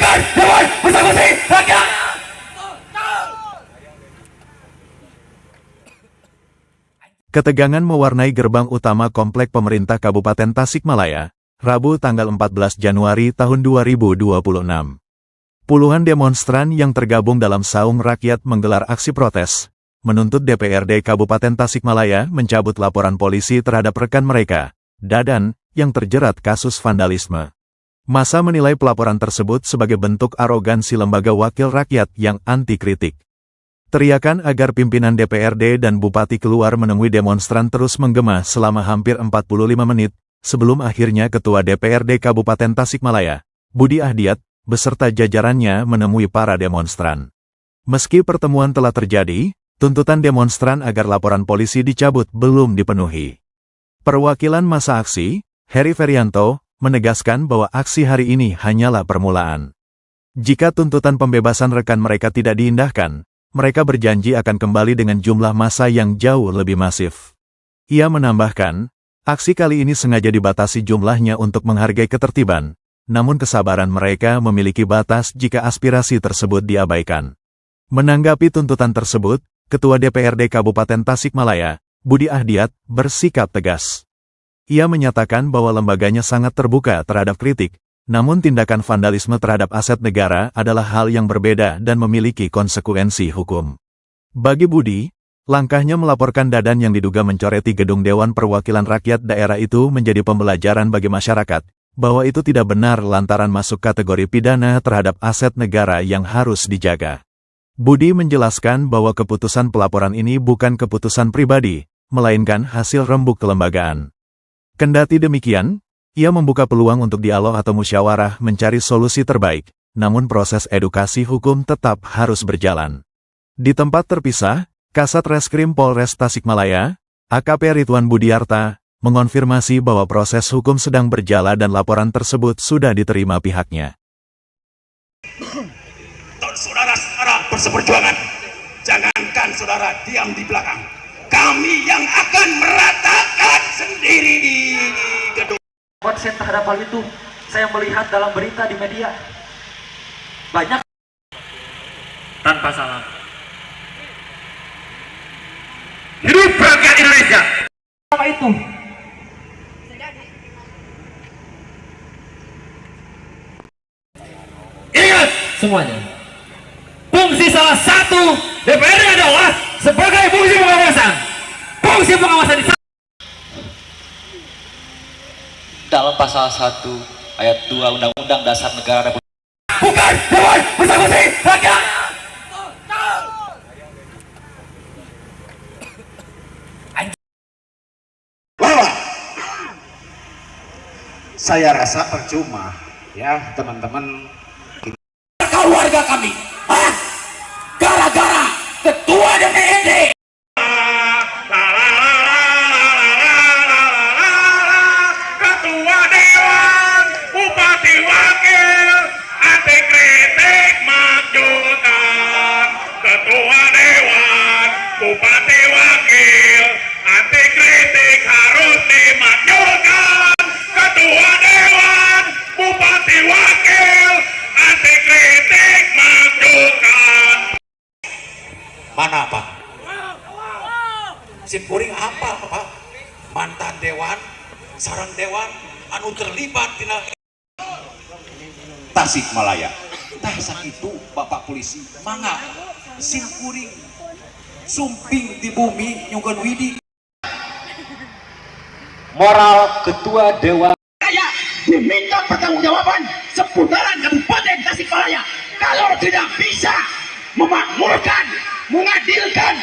bukan Dewan Persekusi Rakyat. Ketegangan mewarnai gerbang utama Komplek Pemerintah Kabupaten Tasikmalaya, Rabu tanggal 14 Januari tahun 2026. Puluhan demonstran yang tergabung dalam Saung Rakyat menggelar aksi protes, menuntut DPRD Kabupaten Tasikmalaya mencabut laporan polisi terhadap rekan mereka, Dadan, yang terjerat kasus vandalisme. Massa menilai pelaporan tersebut sebagai bentuk arogansi lembaga wakil rakyat yang anti kritik. Teriakan agar pimpinan DPRD dan Bupati keluar menemui demonstran terus menggema selama hampir 45 menit, sebelum akhirnya Ketua DPRD Kabupaten Tasikmalaya, Budi Ahdiat, beserta jajarannya menemui para demonstran. Meski pertemuan telah terjadi, tuntutan demonstran agar laporan polisi dicabut belum dipenuhi. Perwakilan massa aksi, Heri Ferianto, menegaskan bahwa aksi hari ini hanyalah permulaan. Jika tuntutan pembebasan rekan mereka tidak diindahkan, mereka berjanji akan kembali dengan jumlah massa yang jauh lebih masif. Ia menambahkan, aksi kali ini sengaja dibatasi jumlahnya untuk menghargai ketertiban, namun kesabaran mereka memiliki batas jika aspirasi tersebut diabaikan. Menanggapi tuntutan tersebut, Ketua DPRD Kabupaten Tasikmalaya, Budi Ahdiat, bersikap tegas. Ia menyatakan bahwa lembaganya sangat terbuka terhadap kritik, namun tindakan vandalisme terhadap aset negara adalah hal yang berbeda dan memiliki konsekuensi hukum. Bagi Budi, langkahnya melaporkan Dadan yang diduga mencoreti gedung Dewan Perwakilan Rakyat daerah itu menjadi pembelajaran bagi masyarakat, bahwa itu tidak benar lantaran masuk kategori pidana terhadap aset negara yang harus dijaga. Budi menjelaskan bahwa keputusan pelaporan ini bukan keputusan pribadi, melainkan hasil rembuk kelembagaan. Kendati demikian, ia membuka peluang untuk dialog atau musyawarah mencari solusi terbaik, namun proses edukasi hukum tetap harus berjalan. Di tempat terpisah, Kasat Reskrim Polres Tasikmalaya, AKP Ridwan Budiarta, mengonfirmasi bahwa proses hukum sedang berjalan dan laporan tersebut sudah diterima pihaknya. Saudara-saudara berseperjuangan, jangankan saudara diam di belakang. Kami yang akan meratakan sendiri gedung. Konsen terhadap hal itu, saya melihat dalam berita di media banyak Tanpa salah. Hidup rakyat Indonesia. apa itu. Ingat semuanya, fungsi salah satu DPRD adalah sebagai fungsi pengawasan. Fungsi pengawasan di dalam pasal 1 ayat 2 Undang-Undang Dasar Negara Republik bukan Dewan Persekusi Rakyat. Bahwa saya rasa percuma ya teman-teman Keluarga kami, gara-gara ketua DPRD. Ketua Dewan, Bupati Wakil, anti kritik majukan. Ketua Dewan, Bupati Wakil, anti kritik harus dimajukan. Ketua Dewan, Bupati Wakil, anti kritik majukan. Mana Pak? Simpuring apa Pak? Mantan Dewan, sarang Dewan, anu terlibat tina Tasikmalaya. Tah itu Bapak polisi mangga simkuring sumping di bumi nyugan widi. moral Ketua Dewan saya diminta pertanggungjawaban seputaran Kabupaten Tasikmalaya. Kalau tidak bisa memakmurkan, mengadilkan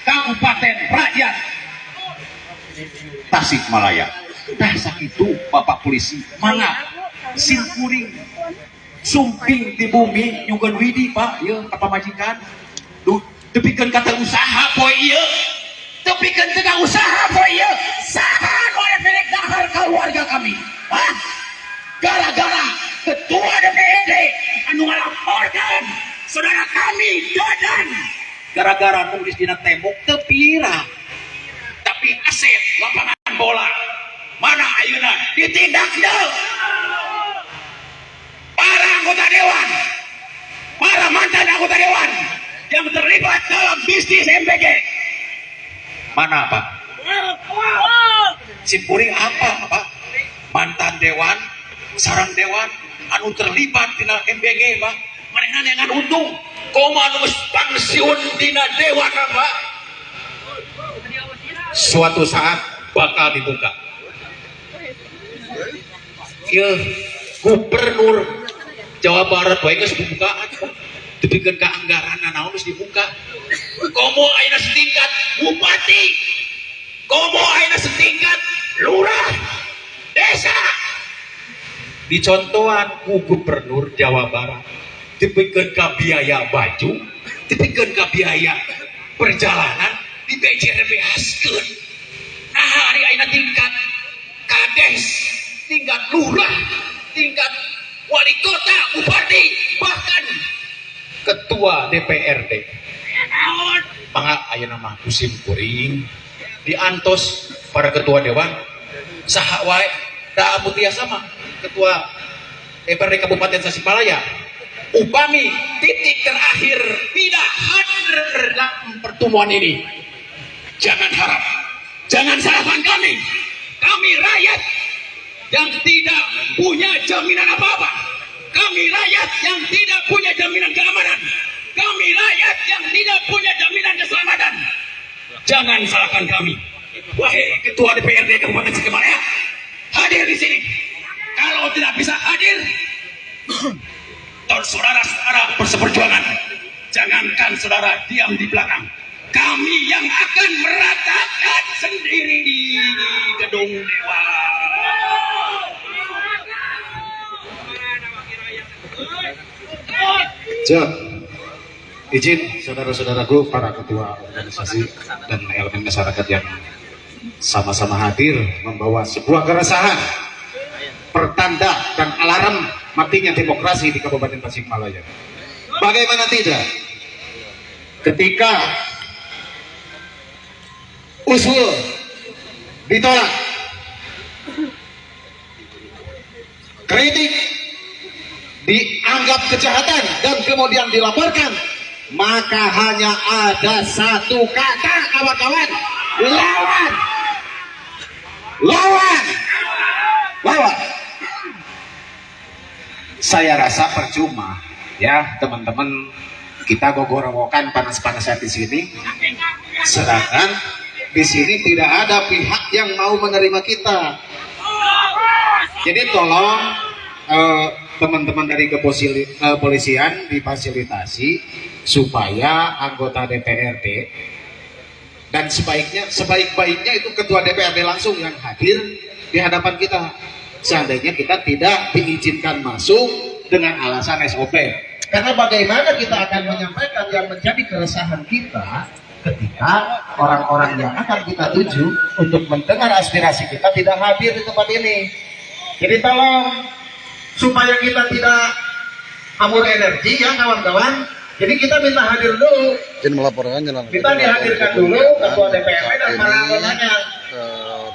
Kabupaten Rakyat Tasikmalaya. Tah itu Bapak polisi mangga simkuring sumping di bumi nyugan widi Pak ya apa majikan tepikeun kata usaha poe ieu tepikeun tengah usaha poe ieu saha nu aya milik dahar keluarga kami gara-gara ketua DPRD anu ngalaporkan saudara kami Dadan gara-gara nulis dina tembok teu pira tapi aset lapangan bola mana ayeuna ditindakna para anggota dewan mantan anggota dewan yang terlibat dalam bisnis MBG. Mana Pak? Simkuring apa Pak? Mantan dewan, sarang dewan, anu terlibat di MBG Pak. Mereka dengan untung, komanus pensiun dina dewan Pak. Suatu saat bakal dibuka. Ya, Gubernur Jawa Barat baiknya dibukaan, diberikan ke anggaran naon harus dibuka. Komo ayeuna setingkat bupati, komo ayeuna setingkat lurah desa. Dicontohan ku Gubernur Jawa Barat, diberikan ke biaya baju, diberikan ke biaya perjalanan, di BCRBH-keun. Nah hari ayeuna tingkat kades, tingkat lurah, tingkat wali kota, bupati, bahkan ketua DPRD. Mangga ayeuna mah musim kuring diantos para ketua dewan saha wae da abu tiasa mah ketua DPRD Kabupaten Tasikmalaya upami titik terakhir tidak hadir dalam pertemuan ini, jangan harap, jangan salahkan kami rakyat yang tidak punya jaminan apa-apa, kami rakyat yang tidak punya jaminan keamanan, kami rakyat yang tidak punya jaminan keselamatan. Jangan salahkan kami. Wahai ketua DPRD Kabupaten Tasikmalaya, hadir di sini. Kalau tidak bisa hadir, saudara-saudara perseperjuangan, jangankan saudara diam di belakang, kami yang akan meratakan sendiri di gedung dewan. Izin saudara-saudaraku, para ketua organisasi dan elemen masyarakat yang sama-sama hadir membawa sebuah keresahan, pertanda dan alarm matinya demokrasi di Kabupaten Tasikmalaya. Bagaimana tidak? Ketika usul ditolak, kritik dianggap kejahatan dan kemudian dilaporkan, maka hanya ada satu kata kawan-kawan: lawan, lawan, lawan. Saya rasa percuma ya teman-teman, kita gogor-gogokan panas-panasan di sini, sedangkan di sini tidak ada pihak yang mau menerima kita. Jadi tolong teman-teman dari kepolisian difasilitasi supaya anggota DPRD, dan sebaik-baiknya itu ketua DPRD langsung yang hadir di hadapan kita. Seandainya kita tidak diizinkan masuk dengan alasan SOP, karena bagaimana kita akan menyampaikan yang menjadi keresahan kita ketika orang-orang yang akan kita tuju untuk mendengar aspirasi kita tidak hadir di tempat ini. Jadi tolong, supaya kita tidak hamur energi ya kawan-kawan, jadi kita minta hadir dulu. Izin melaporkan jalan. Kita dihadirkan dulu ketua DPRD dan para anggotanya.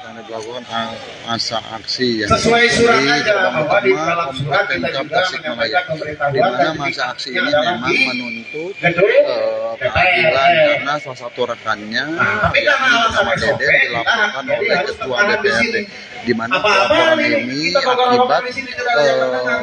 Kami melakukan masa aksi yang sesuai surat aja, bahwa di dalam surat kita juga menyampaikan pemberitahuan di mana dan masa aksi ini memang menuntut gedung keadilan karena salah satu rekannya tapi karena alasan Deden SOP, dilaporkan jadi oleh harus ketua bertahan di DPRD, sini. di mana Apa-apa laporan ini, ini kita gogor-gogor akibat di sini, tidak ada yang mendengar.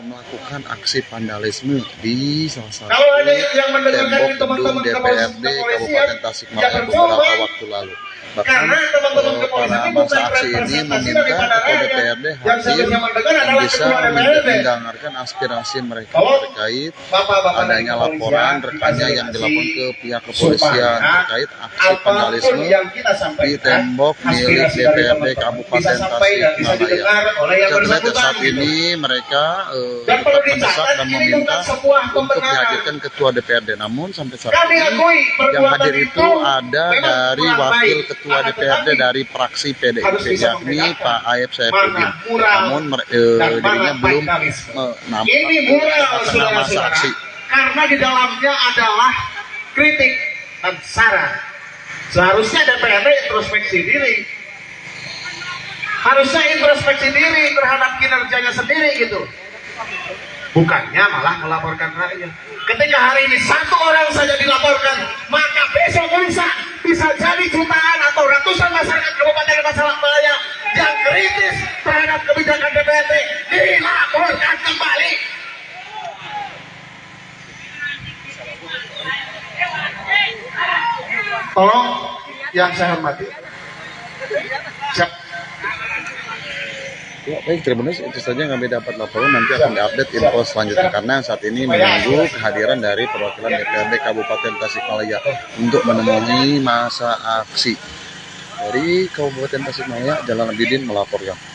melakukan aksi vandalisme di salah satu Kalau ada yang mendengarkan tembok ini, teman-teman gedung DPRD Kabupaten Tasikmalaya jangan beberapa coba. waktu lalu. Bahkan Karena teman-teman kepolisian para ini bukan masa aksi ini representasi meminta daripada ketua rakyat. DPRD Yang hadir seharusnya mendengar dan adalah bisa ketua DPRD. mendengarkan aspirasi mereka Bahwa terkait Bapak-bapak dari adanya kepolisian laporan rekannya yang dilakukan ke pihak kepolisian terkait aksi vandalisme yang kita di sampaikan, tembok milik aspirasi dari DPRD teman-teman Kabupaten bisa sampai dan bisa didengar Tasikmalaya. oleh yang Setelah bersangkutan, saat gitu. ini mereka Dan perlu tetap mendesak dicatat, dan ini meminta bukan sebuah untuk pembenaran. dihadirkan ketua DPRD. Namun sampai saat Kami ini akui yang perbuatan hadir itu ada memang dari kurang wakil baik. ketua Akan DPRD tetapi dari fraksi PDIP, harus bisa yakni membedakan Pak Aep Saifuddin. mana moral Namun dan dirinya mana belum vandalisme. nampak Ini moral, tengah masa saudara-saudara, aksi. karena di dalamnya adalah kritik dan saran. Seharusnya DPRD introspeksi diri, harusnya introspeksi diri terhadap kinerjanya sendiri gitu. bukannya malah melaporkan rakyat. Ketika hari ini satu orang saja dilaporkan, maka besok lusa bisa jadi jutaan atau ratusan masyarakat Kabupaten Tasikmalaya yang kritis terhadap kebijakan DPRD dilaporkan kembali. Tolong yang saya hormati. Siap. Ya, baik, terima kasih. Itu saja yang kami dapat laporan. Nanti akan diupdate info selanjutnya karena saat ini menunggu kehadiran dari perwakilan DPRD Kabupaten Tasikmalaya untuk menemui masa aksi dari Kabupaten Tasikmalaya. Jalan Abidin melaporkan.